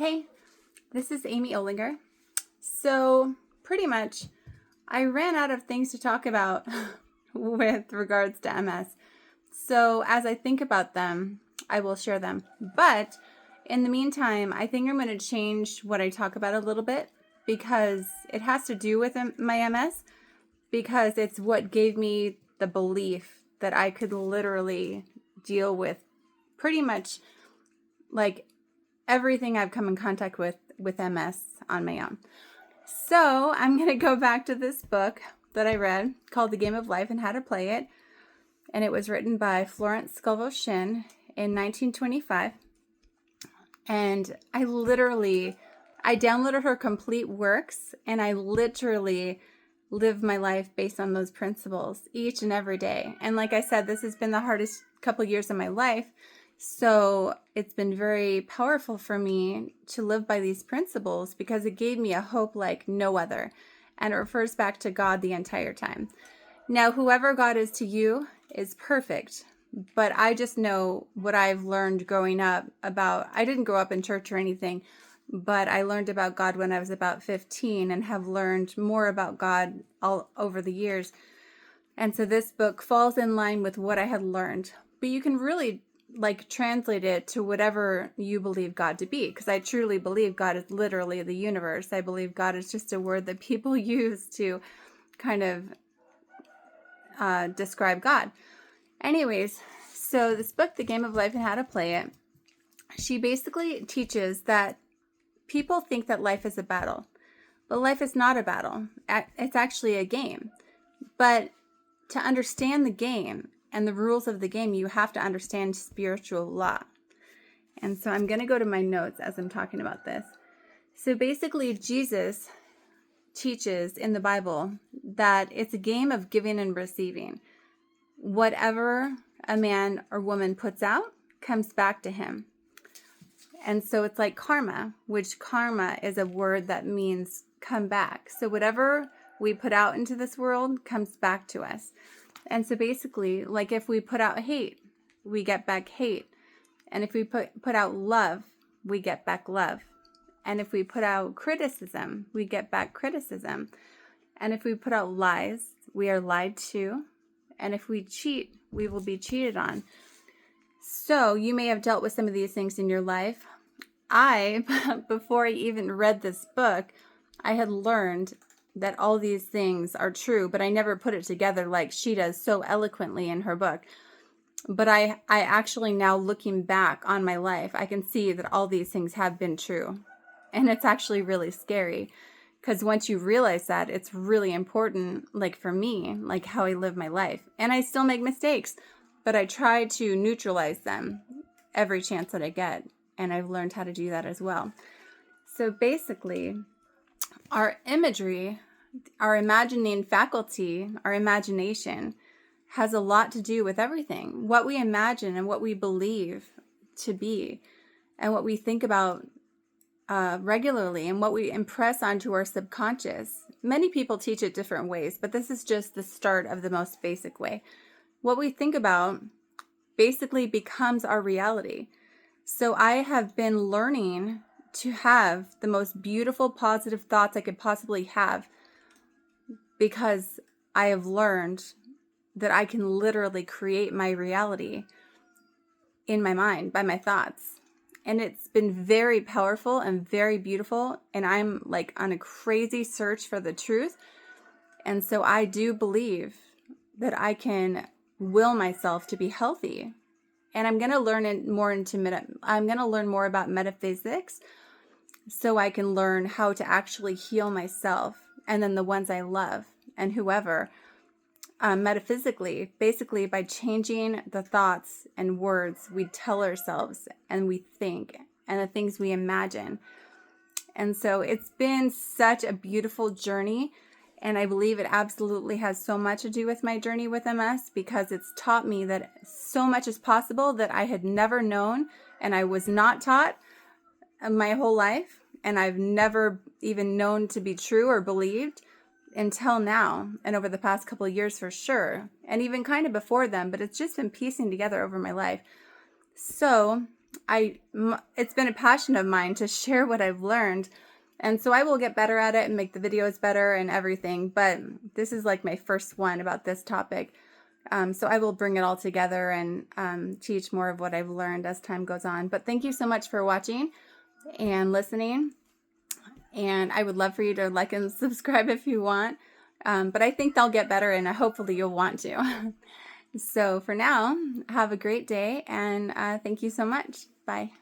Hey, this is Amy Olinger. So, pretty much, I ran out of things to talk about with regards to MS. So, as I think about them, I will share them. But in the meantime, I think I'm going to change what I talk about a little bit because it has to do with my MS, because it's what gave me the belief that I could literally deal with pretty much like everything I've come in contact with MS on my own. So I'm going to go back to this book that I read called The Game of Life and How to Play It. And it was written by Florence Scovel Shinn in 1925. And I downloaded her complete works, and I literally live my life based on those principles each and every day. And like I said, this has been the hardest couple years of my life. So it's been very powerful for me to live by these principles because it gave me a hope like no other. And it refers back to God the entire time. Now, whoever God is to you is perfect. But I just know what I've learned growing up about, I didn't grow up in church or anything, but I learned about God when I was about 15 and have learned more about God all over the years. And so this book falls in line with what I had learned. But you can really translate it to whatever you believe God to be, because I truly believe God is literally the universe. I believe God is just a word that people use to kind of describe God. Anyways, so this book, The Game of Life and How to Play It, she basically teaches that people think that life is a battle, but life is not a battle. It's actually a game. But to understand the game and the rules of the game, you have to understand spiritual law. And so I'm going to go to my notes as I'm talking about this. So basically, Jesus teaches in the Bible that it's a game of giving and receiving. Whatever a man or woman puts out comes back to him. And so it's like karma, which karma is a word that means come back. So whatever we put out into this world comes back to us. And so basically, like if we put out hate, we get back hate. And if we put out love, we get back love. And if we put out criticism, we get back criticism. And if we put out lies, we are lied to. And if we cheat, we will be cheated on. So you may have dealt with some of these things in your life. Before I even read this book, I had learned that all these things are true, but I never put it together like she does so eloquently in her book. But I actually now, looking back on my life, I can see that all these things have been true. And it's actually really scary, because once you realize that, it's really important, like for me, like how I live my life. And I still make mistakes, but I try to neutralize them every chance that I get. And I've learned how to do that as well. So basically, our imagery, our imagining faculty, our imagination has a lot to do with everything. What we imagine and what we believe to be, and what we think about regularly, and what we impress onto our subconscious. Many people teach it different ways, but this is just the start of the most basic way. What we think about basically becomes our reality. So I have been learning to have the most beautiful, positive thoughts I could possibly have, because I have learned that I can literally create my reality in my mind by my thoughts. And it's been very powerful and very beautiful. And I'm like on a crazy search for the truth. And so I do believe that I can will myself to be healthy. And I'm going to learn I'm going to learn more about metaphysics, so I can learn how to actually heal myself and then the ones I love and whoever. Metaphysically, basically by changing the thoughts and words we tell ourselves and we think, and the things we imagine. And so it's been such a beautiful journey, and I believe it absolutely has so much to do with my journey with MS, because it's taught me that so much is possible that I had never known, and I was not taught my whole life, and I've never even known to be true or believed until now, and over the past couple of years for sure, and even kind of before then, but it's just been piecing together over my life. So it's been a passion of mine to share what I've learned. And so I will get better at it and make the videos better and everything. But this is like my first one about this topic. So I will bring it all together and teach more of what I've learned as time goes on. But thank you so much for watching and listening. And I would love for you to like and subscribe if you want. But I think they'll get better, and hopefully you'll want to. So for now, have a great day, and thank you so much. Bye.